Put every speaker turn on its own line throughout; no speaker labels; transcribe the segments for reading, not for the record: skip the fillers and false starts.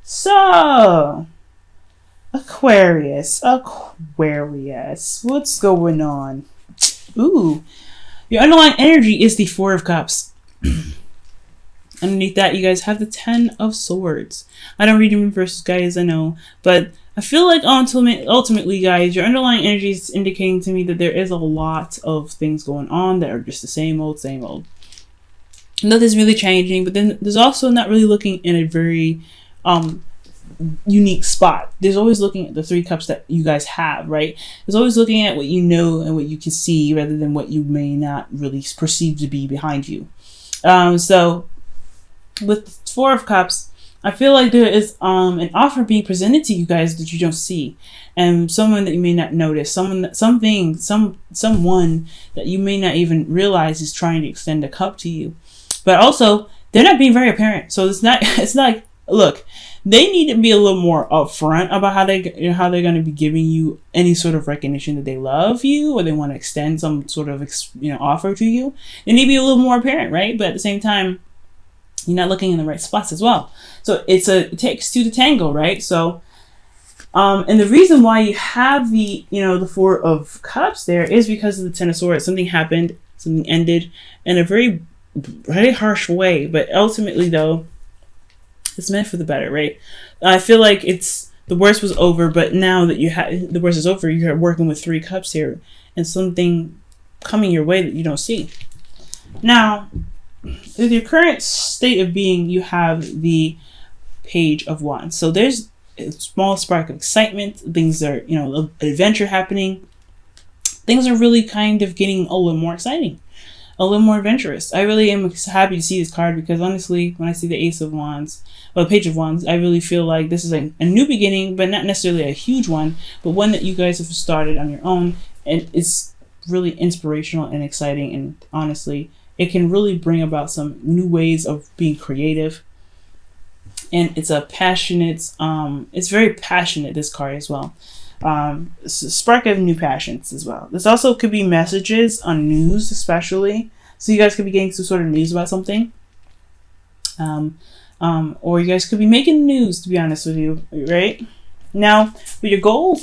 So, Aquarius, what's going on? Ooh, your underlying energy is the Four of Cups. Underneath that, you guys have the Ten of Swords. I don't read them verses, guys, I know, but I feel like ultimately, guys, your underlying energy is indicating to me that there is a lot of things going on that are just the same old, same old. Nothing's really changing, but then there's also not really looking in a very unique spot. There's always looking at the Three Cups that you guys have, right? There's always looking at what you know and what you can see rather than what you may not really perceive to be behind you. So with the Four of Cups, I feel like there is an offer being presented to you guys that you don't see, and someone that you may not notice, someone that you may not even realize is trying to extend a cup to you. But also, they're not being very apparent. So it's not like, look, they need to be a little more upfront about how they're going to be giving you any sort of recognition that they love you or they want to extend some sort of offer to you. They need to be a little more apparent, right? But at the same time, you're not looking in the right spots as well. So it takes two to tango, right? So, and the reason why you have the Four of Cups there is because of the Ten of Swords. Something happened, something ended in a very harsh way, but ultimately though, it's meant for the better, right? I feel like the worst was over, but now that the worst is over, you're working with Three Cups here and something coming your way that you don't see. Now, with your current state of being, you have the Page of Wands. So there's a small spark of excitement. Things are, an adventure happening. Things are really kind of getting a little more exciting, a little more adventurous. I really am happy to see this card because honestly, when I see the Ace of Wands, or the Page of Wands, I really feel like this is a new beginning, but not necessarily a huge one, but one that you guys have started on your own, and it's really inspirational and exciting, and honestly, it can really bring about some new ways of being creative. And it's a passionate, it's very passionate, this card as well. It's a spark of new passions as well. This also could be messages on news, especially. So you guys could be getting some sort of news about something. Or you guys could be making news, to be honest with you, right? Now, what your goals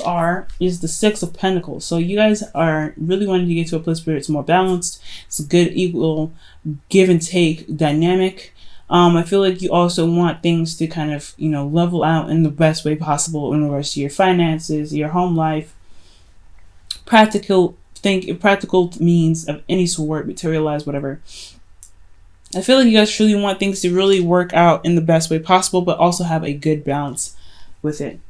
is the Six of Pentacles. So you guys are really wanting to get to a place where it's more balanced. It's a good, equal, give and take dynamic. I feel like you also want things to kind of, level out in the best way possible in regards to your finances, your home life, practical means of any sort, materialize, whatever. I feel like you guys truly want things to really work out in the best way possible, but also have a good balance with it.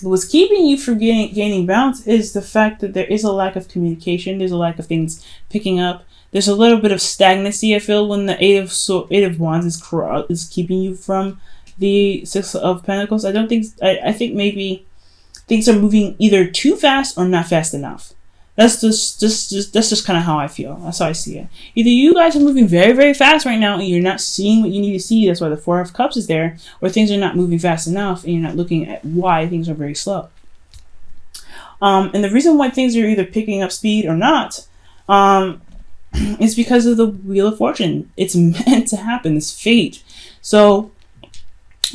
What's keeping you from gaining balance is the fact that there is a lack of communication. There's a lack of things picking up. There's a little bit of stagnancy, I feel, when the Eight of Wands is keeping you from the Six of Pentacles. I think maybe things are moving either too fast or not fast enough. That's just kind of how I feel. That's how I see it. Either you guys are moving very, very fast right now and you're not seeing what you need to see. That's why the Four of Cups is there. Or things are not moving fast enough and you're not looking at why things are very slow. And the reason why things are either picking up speed or not is because of the Wheel of Fortune. It's meant to happen. It's fate. So,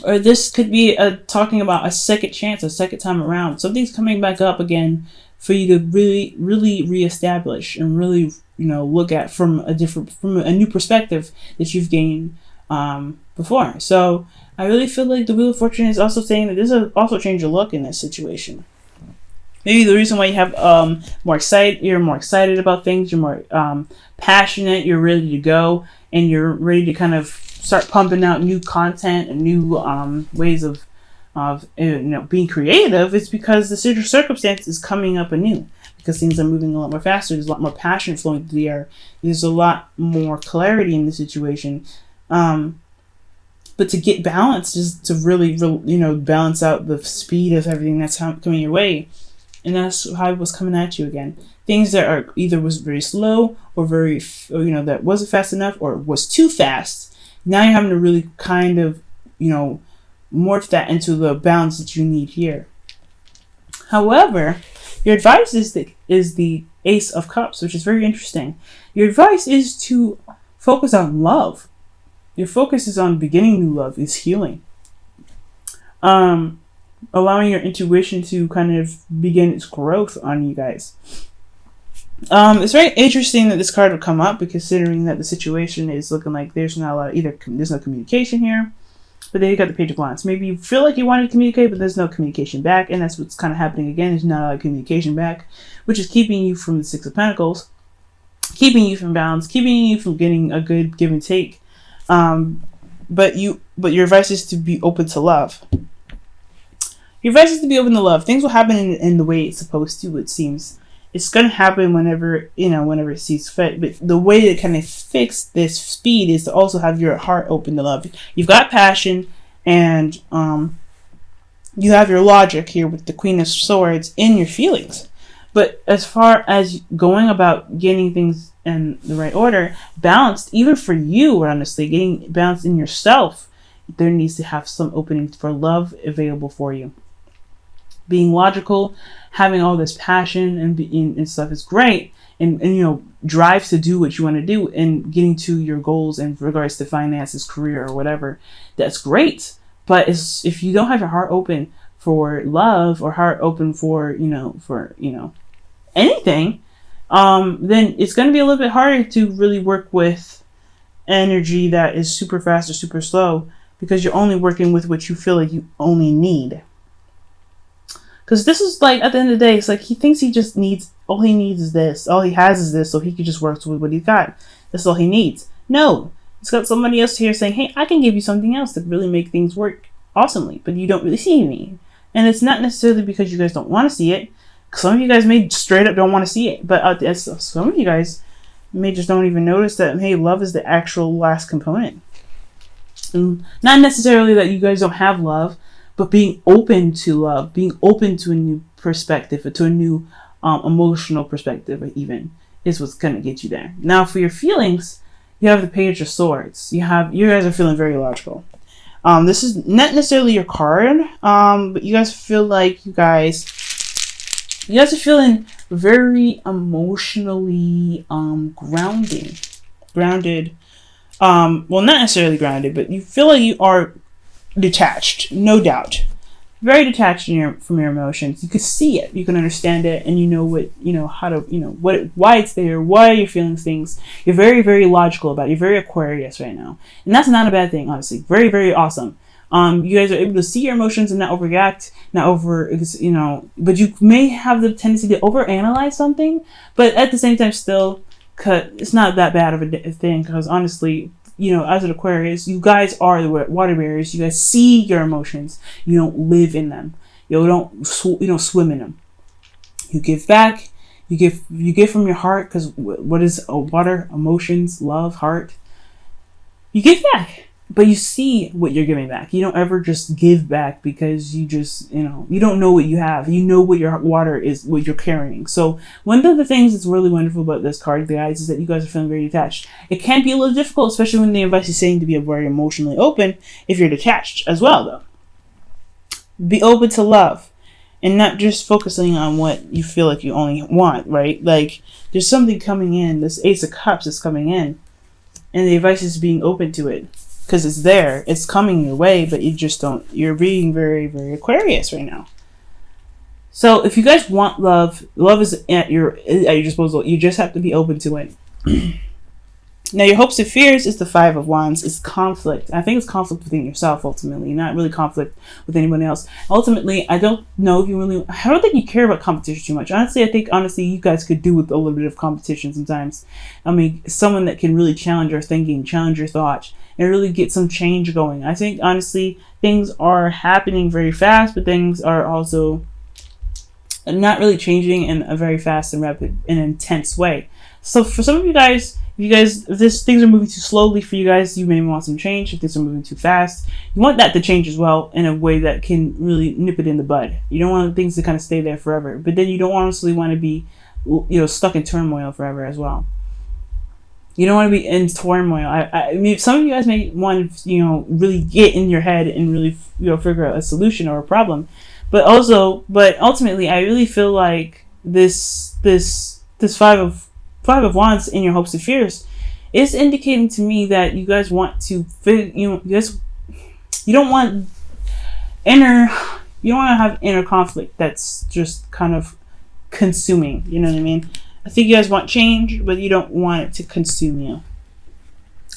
or this could be talking about a second chance, a second time around. Something's coming back up again for you to really, really reestablish and really, look at from a new perspective that you've gained before. So I really feel like the Wheel of Fortune is also saying that this will also change your luck in this situation. Maybe the reason why you have you're more excited about things, you're more passionate, you're ready to go, and you're ready to kind of start pumping out new content and new ways of being creative. It's because the circumstance is coming up anew, because things are moving a lot more faster. There's a lot more passion flowing through the air. There's a lot more clarity in the situation. But to get balance, just to really, balance out the speed of everything that's coming your way. And that's how it was coming at you again. Things that are either was very slow or that wasn't fast enough or was too fast. Now you're having to really kind of, morph that into the balance that you need here. However, your advice is the Ace of Cups, which is very interesting. Your advice is to focus on love. Your focus is on beginning new love, is healing. allowing your intuition to kind of begin its growth on you guys. It's very interesting that this card would come up, considering that the situation is looking like there's not a lot of there's no communication here. But then you got the Page of Wands. Maybe you feel like you want to communicate, but there's no communication back, and that's what's kind of happening again. There's not a lot of communication back, which is keeping you from the Six of Pentacles, keeping you from balance, keeping you from getting a good give and take. But your advice is to be open to love. Your advice is to be open to love. Things will happen in the way it's supposed to. It seems it's gonna happen whenever it sees fit. But the way to kind of fix this speed is to also have your heart open to love. You've got passion, and you have your logic here with the Queen of Swords in your feelings. But as far as going about getting things in the right order, balanced, even for you, honestly, getting balanced in yourself, there needs to have some opening for love available for you. Being logical, having all this passion and stuff is great, and drive to do what you want to do and getting to your goals in regards to finances, career, or whatever. That's great. But if you don't have your heart open for love, or heart open for anything, then it's going to be a little bit harder to really work with energy that is super fast or super slow, because you're only working with what you feel like you only need. Because this is like, at the end of the day, it's like he thinks all he needs is this. All he has is this, so he can just work with what he's got. That's all he needs. No, it's got somebody else here saying, hey, I can give you something else to really make things work awesomely, but you don't really see me. And it's not necessarily because you guys don't want to see it. Some of you guys may straight up don't want to see it, but some of you guys may just don't even notice that, hey, love is the actual last component. And not necessarily that you guys don't have love, but being open to love, being open to a new perspective, or to a new emotional perspective, even, is what's going to get you there. Now, for your feelings, you have the Page of Swords. You guys are feeling very logical. This is not necessarily your card, but you guys feel like you guys are feeling very emotionally grounded. Well, not necessarily grounded, but you feel like you are detached, no doubt. Very detached from your emotions. You can see it, you can understand it, and you know why it's there, why you're feeling things. You're very, very logical about it. You're very Aquarius right now. And that's not a bad thing, honestly. Very, very awesome. You guys are able to see your emotions and not overreact, but you may have the tendency to overanalyze something, but at the same time still, it's not that bad of a thing, because honestly, as an Aquarius, you guys are the water bearers. You guys see your emotions. You don't live in them. You don't swim in them. You give back. You give from your heart, because what is water? Emotions, love, heart. You give back, but you see what you're giving back. You don't ever just give back because you don't know what you have. You know what your water is, what you're carrying. So one of the things that's really wonderful about this card, guys, is that you guys are feeling very detached. It can be a little difficult, especially when the advice is saying to be very emotionally open, if you're detached as well, though. Be open to love, and not just focusing on what you feel like you only want, right? Like, there's something coming in. This Ace of Cups is coming in, and the advice is being open to it. Because it's there, it's coming your way, but you're being very, very Aquarius right now. So if you guys want love is at your disposal. You just have to be open to it. Now, your hopes and fears is the Five of Wands. It's conflict. I think it's conflict within yourself, ultimately, not really conflict with anyone else. Ultimately, I don't think you care about competition too much. Honestly, I think you guys could do with a little bit of competition sometimes. I mean, someone that can really challenge your thinking, challenge your thoughts, and really get some change going. I think, honestly, things are happening very fast, but things are also not really changing in a very fast and rapid and intense way. So for some of you guys, if things are moving too slowly for you guys, you may want some change. If things are moving too fast, you want that to change as well, in a way that can really nip it in the bud. You don't want things to kind of stay there forever, but then you don't honestly want to be, stuck in turmoil forever as well. You don't want to be in turmoil. I mean, some of you guys may want to, really get in your head and really, figure out a solution or a problem, but ultimately, I really feel like this Five of Wands in your hopes and fears is indicating to me that you guys want to, you don't want inner, you don't want to have inner conflict that's just kind of consuming. You know what I mean? I think you guys want change, but you don't want it to consume you.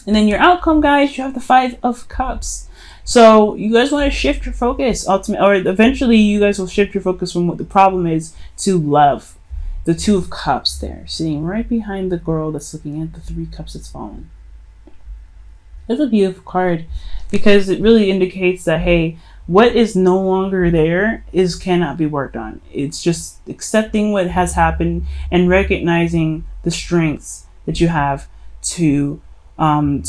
And then your outcome, guys, you have the 5 of Cups. So you guys want to shift your focus, ultimately, or eventually you guys will shift your focus from what the problem is to love. The 2 of Cups there, sitting right behind the girl that's looking at the 3 cups that's fallen. That's a beautiful card because it really indicates that, hey, what is no longer there cannot be worked on. It's just accepting what has happened and recognizing the strengths that you have to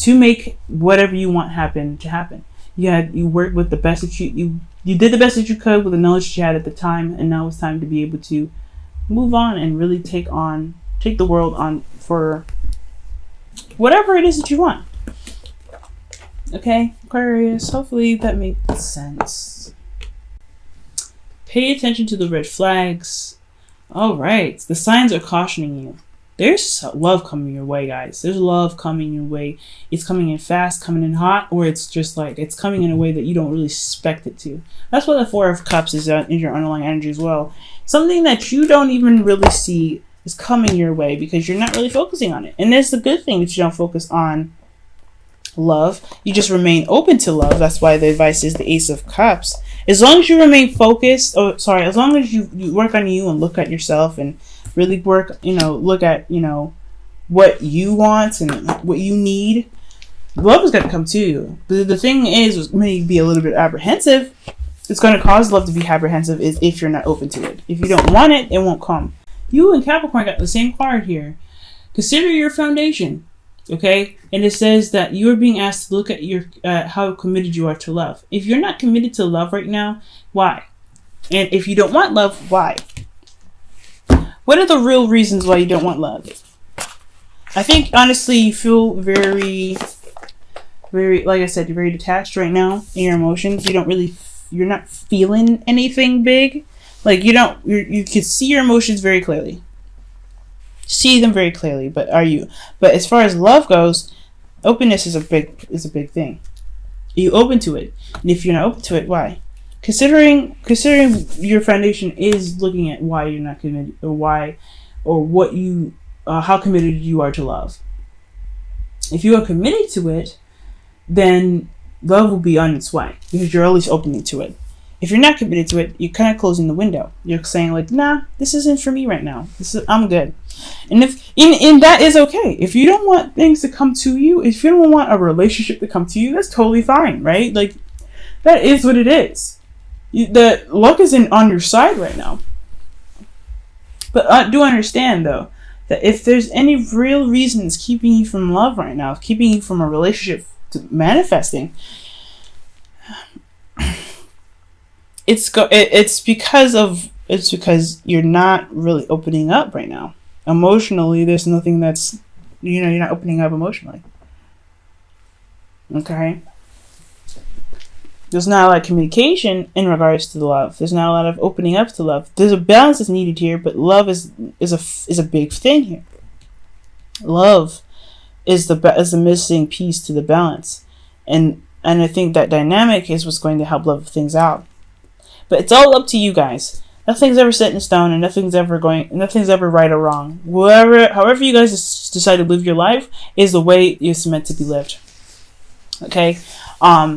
make whatever you want happen to happen. You worked with the best that you did the best that you could with the knowledge that you had at the time, and now it's time to be able to move on and really take the world on for whatever it is that you want. Okay, Aquarius, hopefully that makes sense. Pay attention to the red flags. All right, the signs are cautioning you. There's love coming your way, guys. There's love coming your way. It's coming in fast, coming in hot, or it's just like it's coming in a way that you don't really expect it to. That's what the 4 of Cups is in your underlying energy as well. Something that you don't even really see is coming your way because you're not really focusing on it. And it's a good thing that you don't focus on love. You just remain open to love. That's why the advice is the Ace of Cups. As long as you remain focused, as long as you work on you and look at yourself and really work, look at, what you want and what you need, love is going to come to you. But the thing is, may be a little bit apprehensive. It's going to cause love to be apprehensive is if you're not open to it. If you don't want it, it won't come. You and Capricorn got the same card here. Consider your foundation. Okay, and it says that you are being asked to look at your how committed you are to love. If you're not committed to love right now, why? And if you don't want love, why? What are the real reasons why you don't want love? I think honestly, you feel very, very, like I said, you're very detached right now in your emotions. You're not feeling anything big. Like you can see your emotions very clearly. See them very clearly, but as far as love goes, openness is a big thing. Are you open to it? And if you're not open to it, why? Considering your foundation is looking at why you're not committed, how committed you are to love. If you are committed to it, then love will be on its way because you're always opening to it. If you're not committed to it, you're kind of closing the window. You're saying like, nah, this isn't for me right now. I'm good. And and that is okay. If you don't want things to come to you, if you don't want a relationship to come to you, that's totally fine, right? Like, that is what it is. The luck is on your side right now. But do understand, though, that if there's any real reasons keeping you from love right now, keeping you from a relationship to manifesting, it's because you're not really opening up right now. Emotionally, there's nothing that's, you're not opening up emotionally. Okay? There's not a lot of communication in regards to the love. There's not a lot of opening up to love. There's a balance that's needed here, but love is a big thing here. Love is the missing piece to the balance. And I think that dynamic is what's going to help level things out. But it's all up to you guys. Nothing's ever set in stone, and nothing's ever right or wrong. However you guys decide to live your life is the way it's meant to be lived. Okay?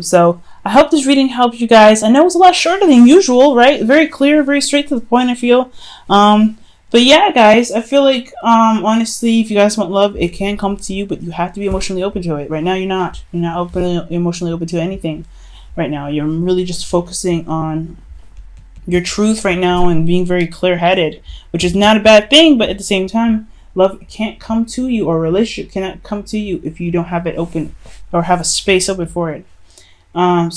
So I hope this reading helped you guys. I know it's a lot shorter than usual, right? Very clear, very straight to the point, I feel. But yeah, guys, I feel like, honestly, if you guys want love, it can come to you, but you have to be emotionally open to it. Right now, you're not. You're not emotionally open to anything right now. You're really just focusing on your truth right now and being very clear-headed, which is not a bad thing, but at the same time, love can't come to you, or a relationship cannot come to you if you don't have it open or have a space open for it. And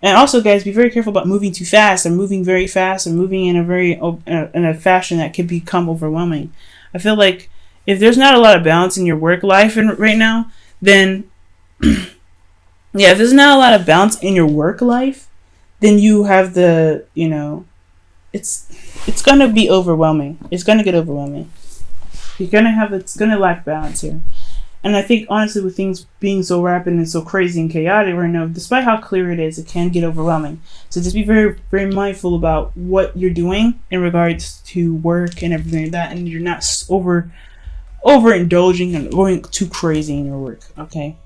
also, guys, be very careful about moving too fast and moving very fast and moving in a fashion that can become overwhelming. I feel like if there's not a lot of balance in your work life right now, then if there's not a lot of balance in your work life, then you have it's gonna be overwhelming. It's gonna get overwhelming. It's gonna lack balance here. And I think honestly, with things being so rapid and so crazy and chaotic right now, despite how clear it is, it can get overwhelming. So just be very, very mindful about what you're doing in regards to work and everything like that, and you're not overindulging and going too crazy in your work. Okay.